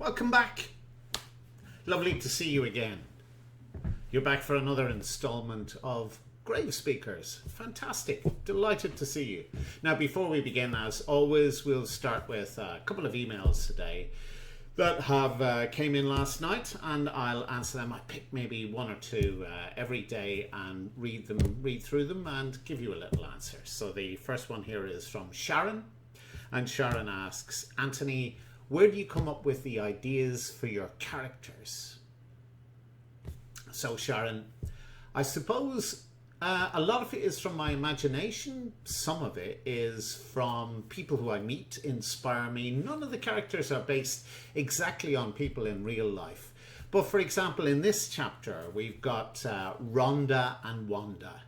Welcome back. Lovely to see you again. You're back for another installment of Gravespeakers. Fantastic. Delighted to see you. Now, before we begin, as always, we'll start with a couple of emails today that have came in last night, and I'll answer them. I pick maybe one or two every day and read through them and give you a little answer. So the first one here is from Sharon, and Sharon asks, Anthony, where do you come up with the ideas for your characters? So Sharon, I suppose a lot of it is from my imagination. Some of it is from people who I meet, inspire me. None of the characters are based exactly on people in real life. But for example, in this chapter, we've got Rhonda and Wanda,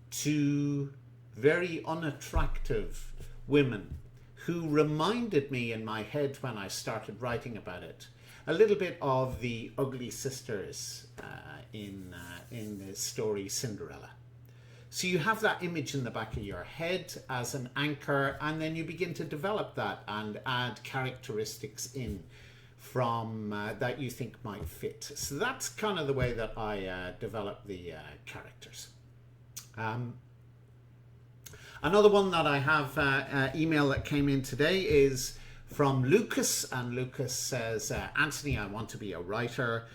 two very unattractive women who reminded me in my head when I started writing about it a little bit of the ugly sisters in the story Cinderella. So you have that image in the back of your head as an anchor, and then you begin to develop that and add characteristics in from that you think might fit. So that's kind of the way that I develop the characters. Another one that I have email that came in today is from Lucas, and Lucas says, Anthony, I want to be a writer.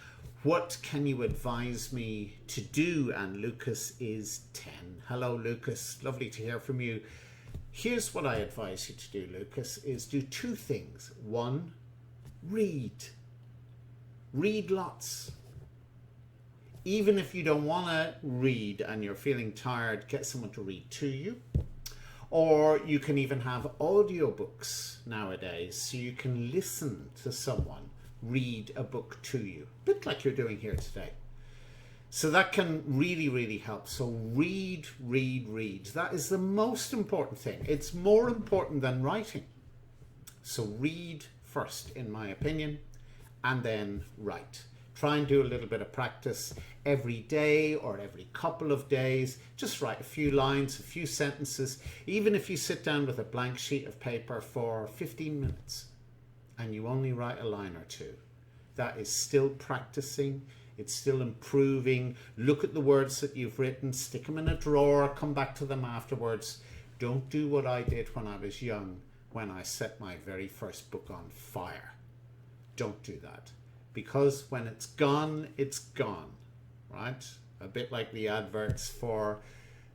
What can you advise me to do? And Lucas is 10. Hello, Lucas. Lovely to hear from you. Here's what I advise you to do, Lucas, is do two things. One, read. Read lots. Even if you don't want to read and you're feeling tired, get someone to read to you. Or you can even have audiobooks nowadays, so you can listen to someone read a book to you, a bit like you're doing here today. So that can really, really help. So read, read, read. That is the most important thing. It's more important than writing. So read first, in my opinion, and then write. Try and do a little bit of practice every day or every couple of days. Just write a few lines, a few sentences. Even if you sit down with a blank sheet of paper for 15 minutes and you only write a line or two, that is still practicing. It's still improving. Look at the words that you've written, stick them in a drawer, come back to them afterwards. Don't do what I did when I was young, when I set my very first book on fire. Don't do that. Because when it's gone, right? A bit like the adverts for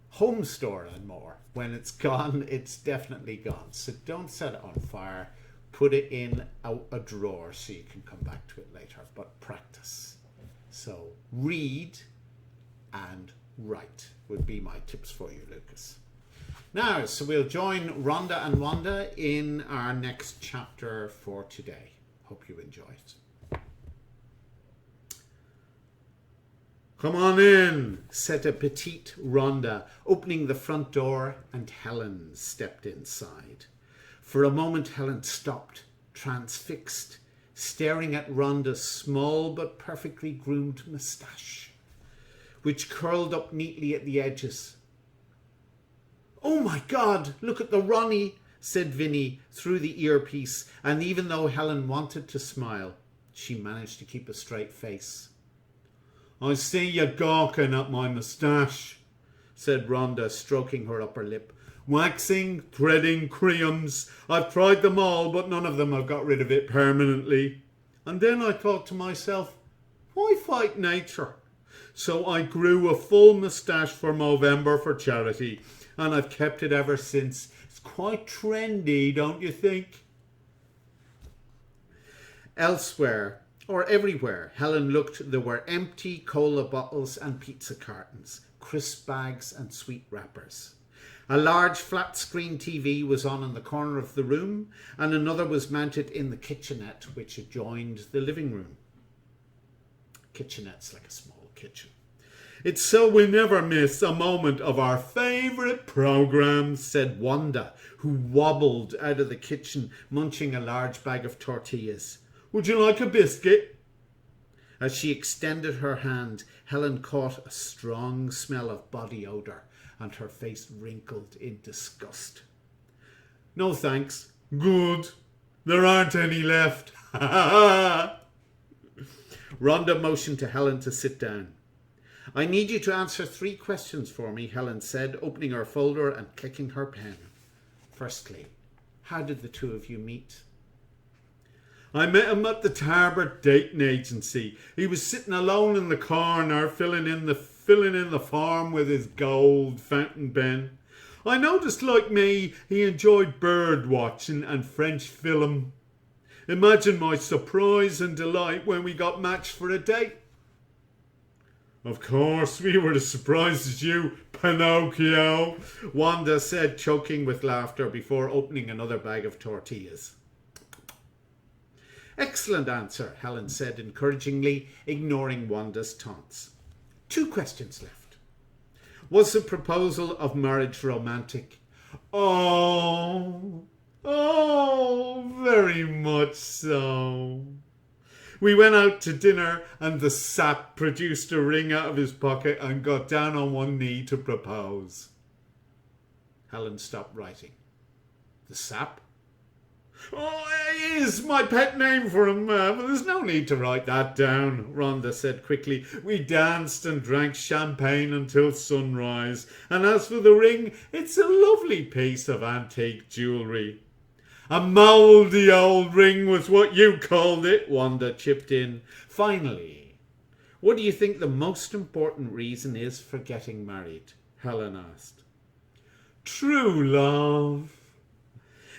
Home Store and more. When it's gone, it's definitely gone. So don't set it on fire. Put it in a drawer so you can come back to it later. But practice. So read and write would be my tips for you, Lucas. Now, so we'll join Rhonda and Wanda in our next chapter for today. Hope you enjoy it. Come on in, said a petite Rhonda, opening the front door, and Helen stepped inside. For a moment Helen stopped, transfixed, staring at Rhonda's small but perfectly groomed moustache, which curled up neatly at the edges. Oh my God, look at the Ronnie, said Vinny through the earpiece, and even though Helen wanted to smile, she managed to keep a straight face. I see you gawking at my moustache, said Rhonda, stroking her upper lip. Waxing, threading, creams. I've tried them all, but none of them have got rid of it permanently. And then I thought to myself, why fight nature? So I grew a full moustache for Movember for charity, and I've kept it ever since. It's quite trendy, don't you think? Elsewhere, or everywhere, Helen looked, there were empty cola bottles and pizza cartons, crisp bags and sweet wrappers. A large flat screen TV was on in the corner of the room, and another was mounted in the kitchenette which adjoined the living room. Kitchenette's like a small kitchen. It's so we never miss a moment of our favourite programme, said Wanda, who wobbled out of the kitchen, munching a large bag of tortillas. Would you like a biscuit? As she extended her hand, Helen caught a strong smell of body odour, and her face wrinkled in disgust. No thanks. Good. There aren't any left. Rhonda motioned to Helen to sit down. I need you to answer 3 questions for me, Helen said, opening her folder and clicking her pen. Firstly, how did the 2 of you meet? I met him at the Tarbert dating agency. He was sitting alone in the corner, filling in the form with his gold fountain pen. I noticed, like me, he enjoyed bird watching and French film. Imagine my surprise and delight when we got matched for a date. Of course, we were as surprised as you, Pinocchio, Wanda said, choking with laughter before opening another bag of tortillas. Excellent answer, Helen said encouragingly, ignoring Wanda's taunts. 2 questions left. Was the proposal of marriage romantic? Oh, very much so. We went out to dinner and the sap produced a ring out of his pocket and got down on one knee to propose. Helen stopped writing. The sap? Oh, it is my pet name for him, but there's no need to write that down, Rhonda said quickly. We danced and drank champagne until sunrise, and as for the ring, it's a lovely piece of antique jewellery. A mouldy old ring was what you called it, Wanda chipped in. Finally, what do you think the most important reason is for getting married? Helen asked. True love.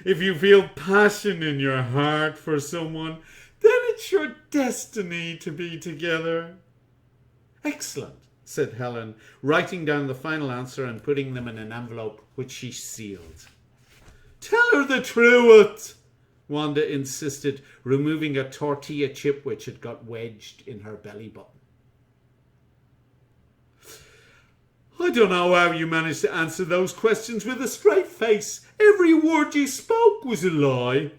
If you feel passion in your heart for someone, then it's your destiny to be together. Excellent, said Helen, writing down the final answer and putting them in an envelope which she sealed. Tell her the truth, Wanda insisted, removing a tortilla chip which had got wedged in her belly button. I don't know how you managed to answer those questions with a straight face. Every word you spoke was a lie.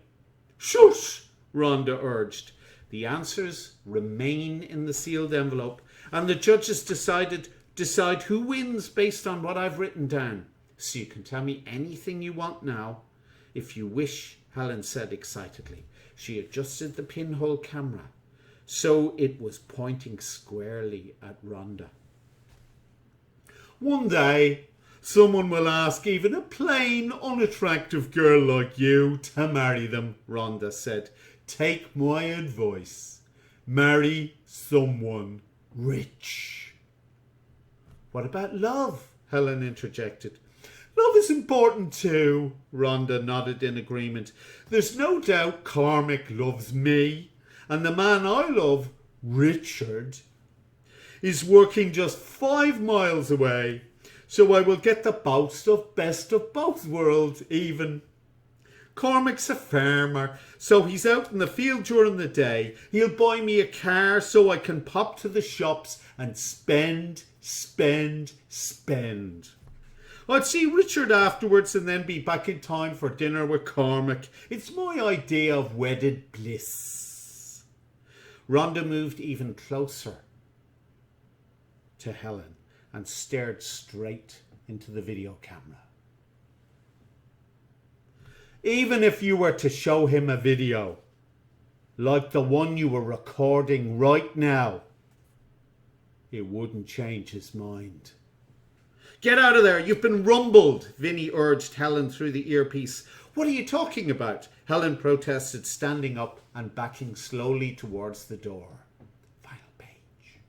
Shush, Rhonda urged. The answers remain in the sealed envelope, and the judges decide who wins based on what I've written down. So you can tell me anything you want now. If you wish, Helen said excitedly. She adjusted the pinhole camera so it was pointing squarely at Rhonda. One day, someone will ask even a plain, unattractive girl like you to marry them, Rhonda said. Take my advice. Marry someone rich. What about love? Helen interjected. Love is important too, Rhonda nodded in agreement. There's no doubt Cormac loves me, and the man I love, Richard, is working just 5 miles away, so I will get the best of both worlds even. Cormac's a farmer, so he's out in the field during the day. He'll buy me a car so I can pop to the shops and spend. I'd see Richard afterwards and then be back in time for dinner with Cormac. It's my idea of wedded bliss. Rhonda moved even closer to Helen and stared straight into the video camera. Even if you were to show him a video like the one you were recording right now, it wouldn't change his mind. Get out of there, you've been rumbled, Vinny urged Helen through the earpiece. What are you talking about? Helen protested, standing up and backing slowly towards the door. Final page.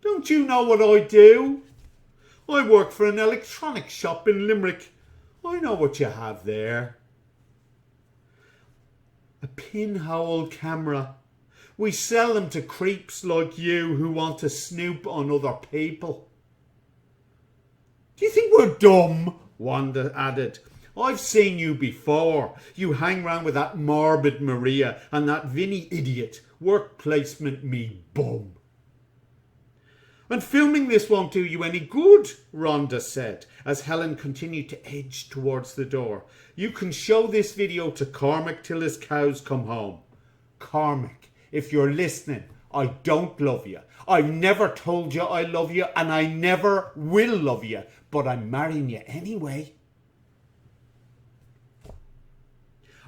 Don't you know what I do? I work for an electronics shop in Limerick. I know what you have there. A pinhole camera. We sell them to creeps like you who want to snoop on other people. Do you think we're dumb? Wanda added. I've seen you before. You hang round with that morbid Maria and that Vinny idiot. Work placement me bum. And filming this won't do you any good, Rhonda said, as Helen continued to edge towards the door. You can show this video to Cormac till his cows come home. Cormac, if you're listening, I don't love you. I've never told you I love you, and I never will love you, but I'm marrying you anyway.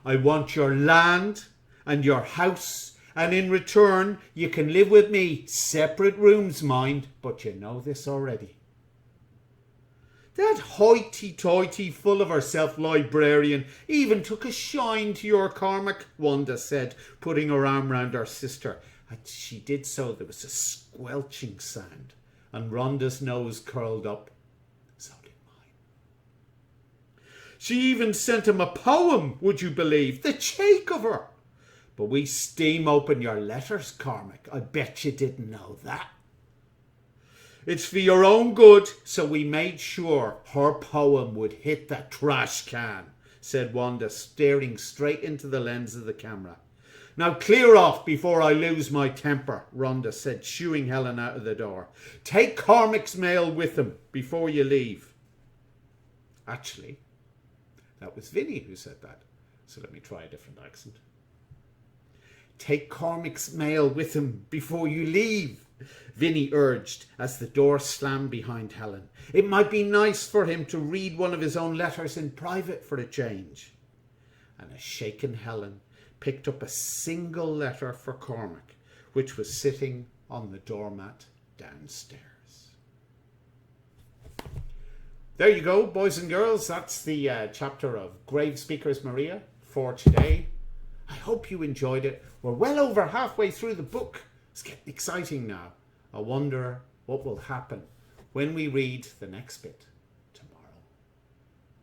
I want your land and your house, and in return you can live with me. Separate rooms, mind, but you know this already. That hoity-toity, full of herself librarian even took a shine to your Cormac, Wanda said, putting her arm round her sister. As she did so, there was a squelching sound, and Rhonda's nose curled up. So did mine. She even sent him a poem, would you believe? The cheek of her! But we steam open your letters, Cormac. I bet you didn't know that. It's for your own good, so we made sure her poem would hit the trash can, said Wanda, staring straight into the lens of the camera. Now clear off before I lose my temper, Rhonda said, shooing Helen out of the door. Take Cormac's mail with him before you leave. Actually, that was Vinny who said that, so let me try a different accent. Take Cormac's mail with him before you leave, Vinny urged as the door slammed behind Helen. It might be nice for him to read one of his own letters in private for a change. And a shaken Helen picked up a single letter for Cormac, which was sitting on the doormat downstairs. There you go, boys and girls. That's the chapter of Gravespeakers Maria for today. I hope you enjoyed it. We're well over halfway through the book. It's getting exciting now. I wonder what will happen when we read the next bit.